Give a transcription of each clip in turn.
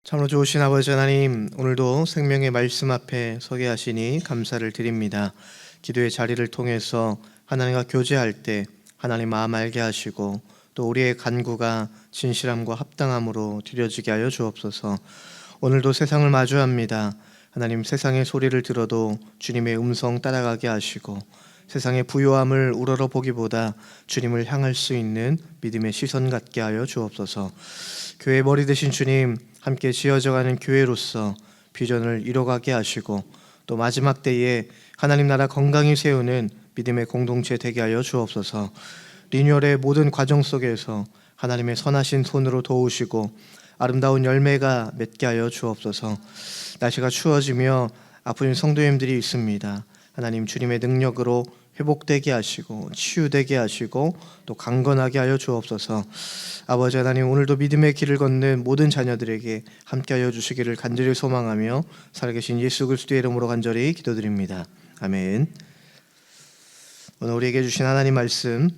참으로 좋으신 아버지 하나님, 오늘도 생명의 말씀 앞에 서게 하시니 감사를 드립니다. 기도의 자리를 통해서 하나님과 교제할 때 하나님 마음 알게 하시고 또 우리의 간구가 진실함과 합당함으로 드려지게 하여 주옵소서. 오늘도 세상을 마주합니다. 하나님, 세상의 소리를 들어도 주님의 음성 따라가게 하시고 세상의 부요함을 우러러 보기보다 주님을 향할 수 있는 믿음의 시선 갖게 하여 주옵소서. 교회 머리 되신 주님, 함께 지어져가는 교회로서 비전을 이뤄가게 하시고 또 마지막 때에 하나님 나라 건강히 세우는 믿음의 공동체 되게 하여 주옵소서. 리뉴얼의 모든 과정 속에서 하나님의 선하신 손으로 도우시고 아름다운 열매가 맺게 하여 주옵소서. 날씨가 추워지며 아픈 성도님들이 있습니다. 하나님, 주님의 능력으로 회복되게 하시고 치유되게 하시고 또 강건하게 하여 주옵소서. 아버지 하나님, 오늘도 믿음의 길을 걷는 모든 자녀들에게 함께하여 주시기를 간절히 소망하며 살아계신 예수 그리스도의 이름으로 간절히 기도드립니다. 아멘. 오늘 우리에게 주신 하나님 말씀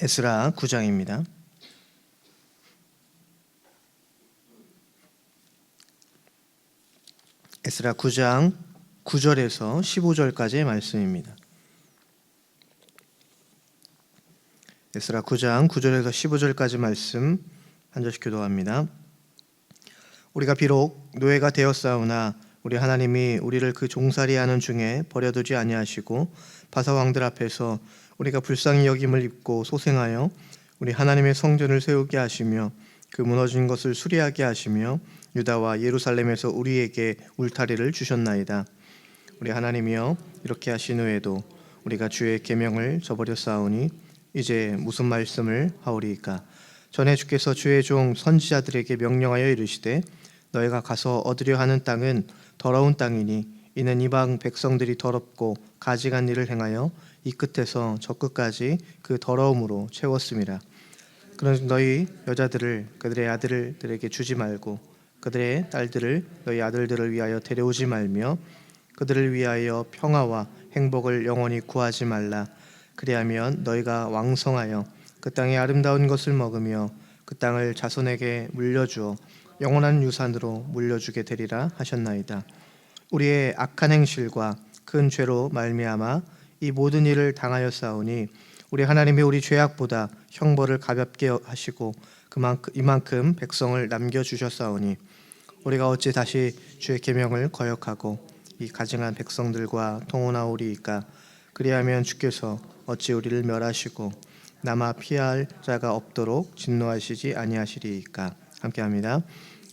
에스라 9장입니다. 에스라 9장 9절에서 15절까지의 말씀입니다. 에스라 9장 9절에서 15절까지 말씀 한 절씩 교도합니다. 우리가 비록 노예가 되었사오나 우리 하나님이 우리를 그 종살이하는 중에 버려두지 아니하시고 바사 왕들 앞에서 우리가 불쌍히 여김을 입고 소생하여 우리 하나님의 성전을 세우게 하시며 그 무너진 것을 수리하게 하시며 유다와 예루살렘에서 우리에게 울타리를 주셨나이다. 우리 하나님이여, 이렇게 하신 후에도 우리가 주의 계명을 저버렸사오니 이제 무슨 말씀을 하오리이까? 전에 주께서 주의 종 선지자들에게 명령하여 이르시되 너희가 가서 얻으려 하는 땅은 더러운 땅이니 이는 이방 백성들이 더럽고 가증한 일을 행하여 이 끝에서 저 끝까지 그 더러움으로 채웠음이라. 그런 너희 여자들을 그들의 아들들에게 주지 말고 그들의 딸들을 너희 아들들을 위하여 데려오지 말며 그들을 위하여 평화와 행복을 영원히 구하지 말라. 그리하면 너희가 왕성하여 그 땅의 아름다운 것을 먹으며 그 땅을 자손에게 물려주어 영원한 유산으로 물려주게 되리라 하셨나이다. 우리의 악한 행실과 큰 죄로 말미암아 이 모든 일을 당하였사오니 우리 하나님이 우리 죄악보다 형벌을 가볍게 하시고 이만큼 백성을 남겨주셨사오니 우리가 어찌 다시 주의 계명을 거역하고 이 가증한 백성들과 동원하오리이까? 그리하면 주께서 어찌 우리를 멸하시고 남아 피할 자가 없도록 진노하시지 아니하시리이까? 함께합니다.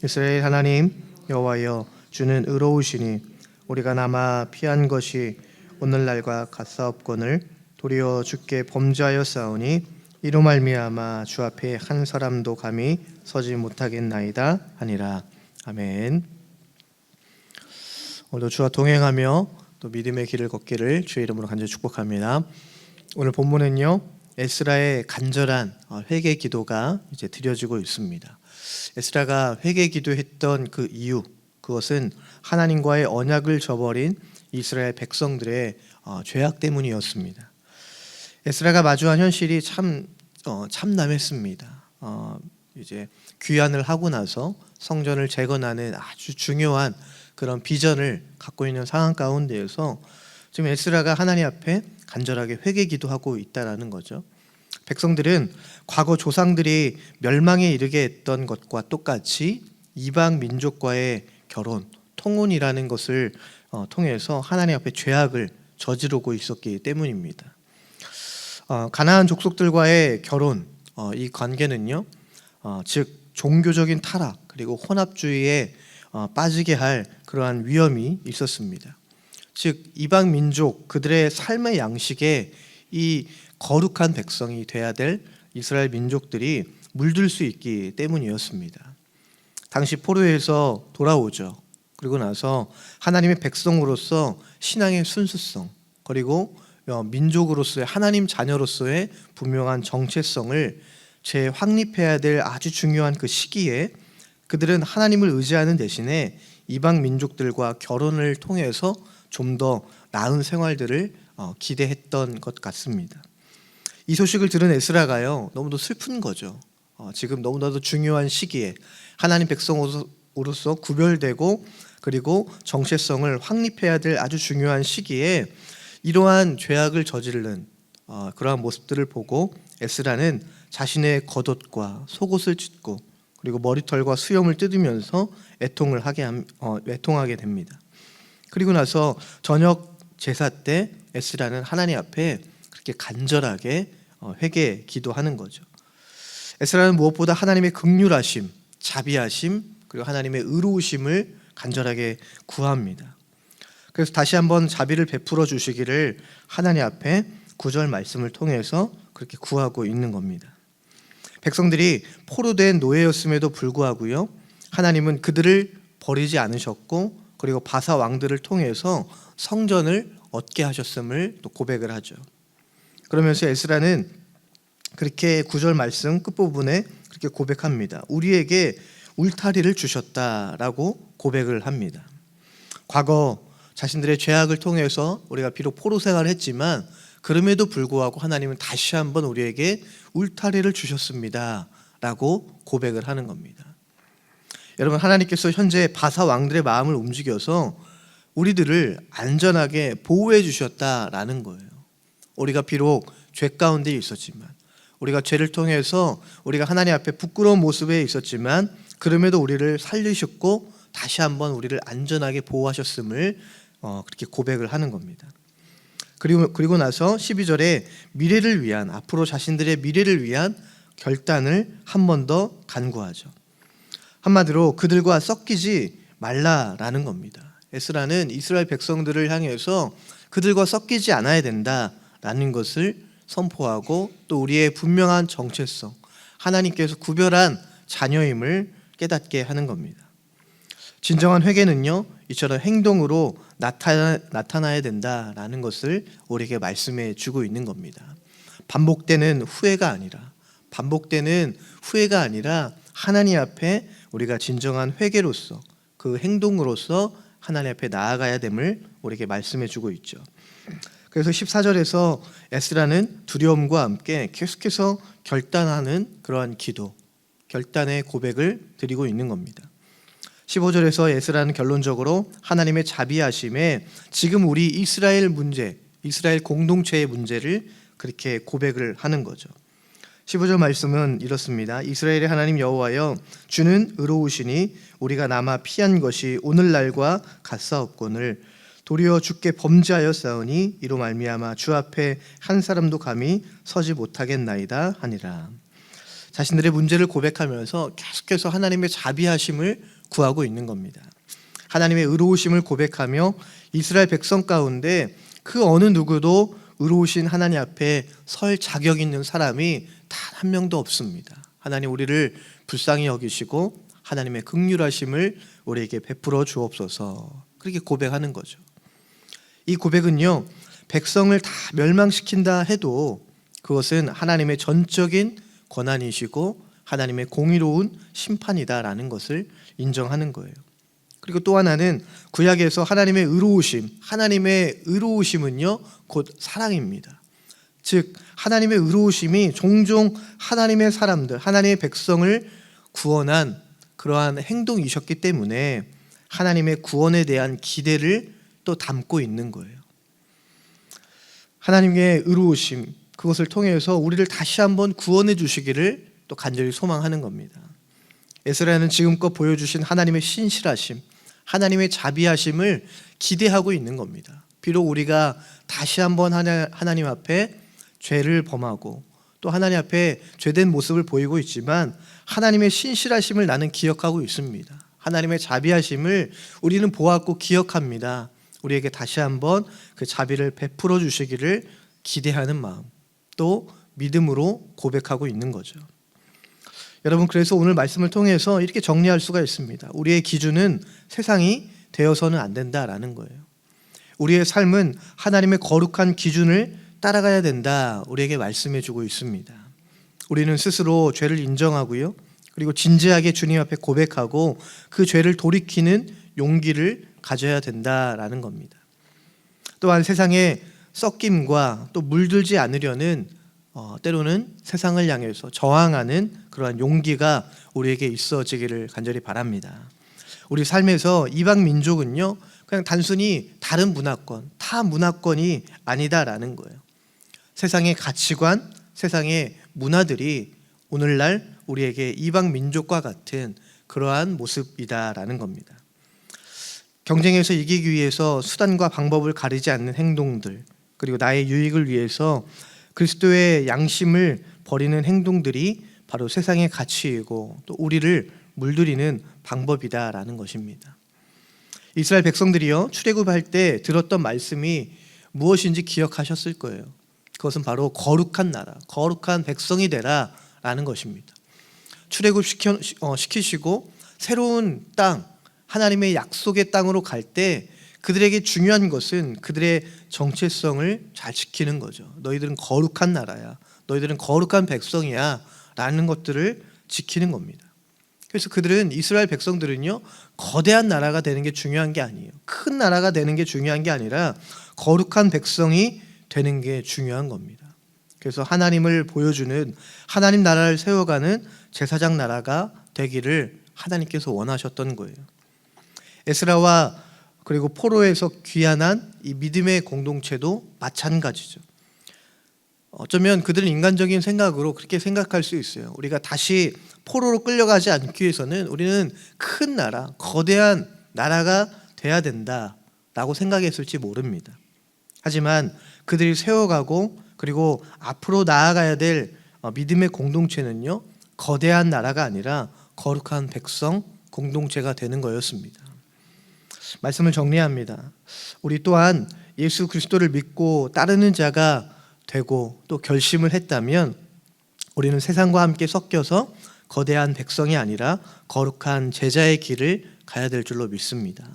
이스라엘 하나님 여호와여, 주는 의로우시니 우리가 남아 피한 것이 오늘날과 같사옵거늘 도리어 주께 범죄하였사오니 이로 말미암아 주 앞에 한 사람도 감히 서지 못하겠나이다 하니라. 아멘. 오늘도 주와 동행하며 또 믿음의 길을 걷기를 주의 이름으로 간절히 축복합니다. 오늘 본문은요, 에스라의 간절한 회개 기도가 이제 드려지고 있습니다. 에스라가 회개 기도했던 그 이유, 그것은 하나님과의 언약을 저버린 이스라엘 백성들의 죄악 때문이었습니다. 에스라가 마주한 현실이 참 참담했습니다. 이제 귀환을 하고 나서 성전을 재건하는 아주 중요한 그런 비전을 갖고 있는 상황 가운데에서 지금 에스라가 하나님 앞에 간절하게 회개 기도하고 있다라는 거죠. 백성들은 과거 조상들이 멸망에 이르게 했던 것과 똑같이 이방 민족과의 결혼, 통혼이라는 것을 통해서 하나님 앞에 죄악을 저지르고 있었기 때문입니다. 가나안 족속들과의 결혼, 이 관계는요, 즉 종교적인 타락 그리고 혼합주의에 빠지게 할 그러한 위험이 있었습니다. 즉 이방 민족 그들의 삶의 양식에 이 거룩한 백성이 돼야 될 이스라엘 민족들이 물들 수 있기 때문이었습니다. 당시 포로에서 돌아오죠. 그리고 나서 하나님의 백성으로서 신앙의 순수성 그리고 민족으로서의 하나님 자녀로서의 분명한 정체성을 재확립해야 될 아주 중요한 그 시기에 그들은 하나님을 의지하는 대신에 이방 민족들과 결혼을 통해서 좀 더 나은 생활들을 기대했던 것 같습니다. 이 소식을 들은 에스라가요, 너무도 슬픈 거죠. 지금 너무나도 중요한 시기에 하나님 백성으로서 백성으로서 구별되고 그리고 정체성을 확립해야 될 아주 중요한 시기에 이러한 죄악을 저지른 그러한 모습들을 보고 에스라는 자신의 겉옷과 속옷을 찢고 그리고 머리털과 수염을 뜯으면서 애통하게 됩니다. 그리고 나서 저녁 제사 때 에스라는 하나님 앞에 그렇게 간절하게 회개 기도하는 거죠. 에스라는 무엇보다 하나님의 긍휼하심, 자비하심, 그리고 하나님의 의로우심을 간절하게 구합니다. 그래서 다시 한번 자비를 베풀어 주시기를 하나님 앞에 9절 말씀을 통해서 그렇게 구하고 있는 겁니다. 백성들이 포로된 노예였음에도 불구하고요, 하나님은 그들을 버리지 않으셨고 그리고 바사 왕들을 통해서 성전을 얻게 하셨음을 또 고백을 하죠. 그러면서 에스라는 그렇게 9절 말씀 끝부분에 그렇게 고백합니다. 우리에게 울타리를 주셨다라고 고백을 합니다. 과거 자신들의 죄악을 통해서 우리가 비록 포로 생활을 했지만 그럼에도 불구하고 하나님은 다시 한번 우리에게 울타리를 주셨습니다 라고 고백을 하는 겁니다. 여러분, 하나님께서 현재 바사 왕들의 마음을 움직여서 우리들을 안전하게 보호해 주셨다라는 거예요. 우리가 비록 죄 가운데 있었지만, 우리가 죄를 통해서 우리가 하나님 앞에 부끄러운 모습에 있었지만 그럼에도 우리를 살리셨고 다시 한번 우리를 안전하게 보호하셨음을 그렇게 고백을 하는 겁니다. 그리고 나서 12절에 미래를 위한, 앞으로 자신들의 미래를 위한 결단을 한 번 더 간구하죠. 한마디로 그들과 섞이지 말라라는 겁니다. 에스라는 이스라엘 백성들을 향해서 그들과 섞이지 않아야 된다라는 것을 선포하고 또 우리의 분명한 정체성, 하나님께서 구별한 자녀임을 깨닫게 하는 겁니다. 진정한 회개는요, 이처럼 행동으로 나타나야 된다라는 것을 우리에게 말씀해 주고 있는 겁니다. 반복되는 후회가 아니라 하나님 앞에 우리가 진정한 회개로서, 그 행동으로서 하나님 앞에 나아가야 됨을 우리에게 말씀해 주고 있죠. 그래서 14절에서 에스라는 두려움과 함께 계속해서 결단하는 그러한 기도, 결단의 고백을 드리고 있는 겁니다. 15절에서 에스라는 결론적으로 하나님의 자비하심에 지금 우리 이스라엘 공동체의 문제를 그렇게 고백을 하는 거죠. 15절 말씀은 이렇습니다. 이스라엘의 하나님 여호와여, 주는 의로우시니 우리가 남아 피한 것이 오늘날과 같사옵거늘 도리어 주께 범죄하였사오니 이로 말미암아 주 앞에 한 사람도 감히 서지 못하겠나이다 하니라. 자신들의 문제를 고백하면서 계속해서 하나님의 자비하심을 구하고 있는 겁니다. 하나님의 의로우심을 고백하며 이스라엘 백성 가운데 그 어느 누구도 의로우신 하나님 앞에 설 자격 있는 사람이 단 한 명도 없습니다. 하나님, 우리를 불쌍히 여기시고 하나님의 긍휼하심을 우리에게 베풀어 주옵소서, 그렇게 고백하는 거죠. 이 고백은요, 백성을 다 멸망시킨다 해도 그것은 하나님의 전적인 권한이시고 하나님의 공의로운 심판이다라는 것을 인정하는 거예요. 그리고 또 하나는 구약에서 하나님의 의로우심은요 곧 사랑입니다. 즉 하나님의 의로우심이 종종 하나님의 사람들, 하나님의 백성을 구원한 그러한 행동이셨기 때문에 하나님의 구원에 대한 기대를 또 담고 있는 거예요. 하나님의 의로우심, 그것을 통해서 우리를 다시 한번 구원해 주시기를 또 간절히 소망하는 겁니다. 에스라는 지금껏 보여주신 하나님의 신실하심, 하나님의 자비하심을 기대하고 있는 겁니다. 비록 우리가 다시 한번 하나님 앞에 죄를 범하고 또 하나님 앞에 죄된 모습을 보이고 있지만 하나님의 신실하심을 나는 기억하고 있습니다. 하나님의 자비하심을 우리는 보았고 기억합니다. 우리에게 다시 한번 그 자비를 베풀어 주시기를 기대하는 마음, 또 믿음으로 고백하고 있는 거죠. 여러분, 그래서 오늘 말씀을 통해서 이렇게 정리할 수가 있습니다. 우리의 기준은 세상이 되어서는 안 된다라는 거예요. 우리의 삶은 하나님의 거룩한 기준을 따라가야 된다, 우리에게 말씀해 주고 있습니다. 우리는 스스로 죄를 인정하고요, 그리고 진지하게 주님 앞에 고백하고 그 죄를 돌이키는 용기를 가져야 된다라는 겁니다. 또한 세상의 섞임과 또 물들지 않으려는 때로는 세상을 향해서 저항하는 그러한 용기가 우리에게 있어지기를 간절히 바랍니다. 우리 삶에서 이방 민족은요, 그냥 단순히 다른 문화권, 타 문화권이 아니다라는 거예요. 세상의 가치관, 세상의 문화들이 오늘날 우리에게 이방 민족과 같은 그러한 모습이다라는 겁니다. 경쟁에서 이기기 위해서 수단과 방법을 가리지 않는 행동들, 그리고 나의 유익을 위해서 그리스도의 양심을 버리는 행동들이 바로 세상의 가치이고 또 우리를 물들이는 방법이다라는 것입니다. 이스라엘 백성들이요, 출애굽할 때 들었던 말씀이 무엇인지 기억하셨을 거예요. 그것은 바로 거룩한 나라, 거룩한 백성이 되라라는 것입니다. 출애굽 시키시고 새로운 땅, 하나님의 약속의 땅으로 갈 때 그들에게 중요한 것은 그들의 정체성을 잘 지키는 거죠. 너희들은 거룩한 나라야, 너희들은 거룩한 백성이야 라는 것들을 지키는 겁니다. 그래서 그들은, 이스라엘 백성들은요, 거대한 나라가 되는 게 중요한 게 아니에요. 큰 나라가 되는 게 중요한 게 아니라 거룩한 백성이 되는 게 중요한 겁니다. 그래서 하나님을 보여주는, 하나님 나라를 세워가는 제사장 나라가 되기를 하나님께서 원하셨던 거예요. 에스라와 그리고 포로에서 귀환한 이 믿음의 공동체도 마찬가지죠. 어쩌면 그들은 인간적인 생각으로 그렇게 생각할 수 있어요. 우리가 다시 포로로 끌려가지 않기 위해서는 우리는 큰 나라, 거대한 나라가 돼야 된다라고 생각했을지 모릅니다. 하지만 그들이 세워가고 그리고 앞으로 나아가야 될 믿음의 공동체는요, 거대한 나라가 아니라 거룩한 백성 공동체가 되는 거였습니다. 말씀을 정리합니다. 우리 또한 예수 그리스도를 믿고 따르는 자가 되고 또 결심을 했다면 우리는 세상과 함께 섞여서 거대한 백성이 아니라 거룩한 제자의 길을 가야 될 줄로 믿습니다.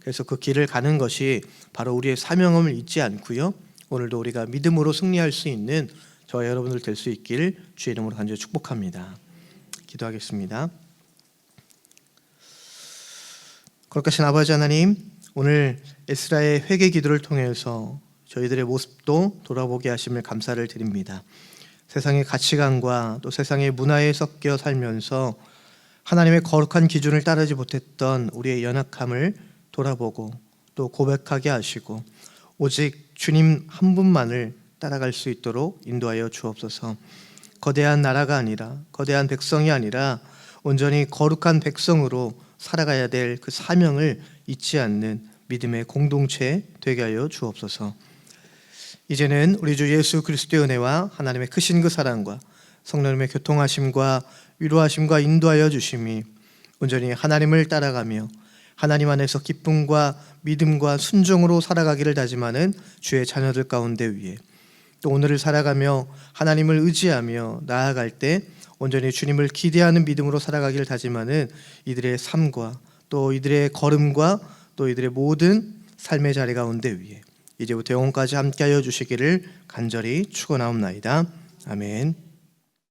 그래서 그 길을 가는 것이 바로 우리의 사명임을 잊지 않고요, 오늘도 우리가 믿음으로 승리할 수 있는 저와 여러분들 될 수 있기를 주의 이름으로 간절히 축복합니다. 기도하겠습니다. 거룩하신 아버지 하나님, 오늘 에스라의 회개 기도를 통해서 저희들의 모습도 돌아보게 하심을 감사를 드립니다. 세상의 가치관과 또 세상의 문화에 섞여 살면서 하나님의 거룩한 기준을 따르지 못했던 우리의 연약함을 돌아보고 또 고백하게 하시고 오직 주님 한 분만을 따라갈 수 있도록 인도하여 주옵소서. 거대한 나라가 아니라, 거대한 백성이 아니라 온전히 거룩한 백성으로 살아가야 될 그 사명을 잊지 않는 믿음의 공동체 되게 하여 주옵소서. 이제는 우리 주 예수 그리스도의 은혜와 하나님의 크신 그 사랑과 성령님의 교통하심과 위로하심과 인도하여 주심이 온전히 하나님을 따라가며 하나님 안에서 기쁨과 믿음과 순종으로 살아가기를 다짐하는 주의 자녀들 가운데 위에, 또 오늘을 살아가며 하나님을 의지하며 나아갈 때 온전히 주님을 기대하는 믿음으로 살아가기를 다짐하는 이들의 삶과 또 이들의 걸음과 또 이들의 모든 삶의 자리 가운데 위에 이제부터 영원까지 함께하여 주시기를 간절히 축원하옵나이다. 아멘.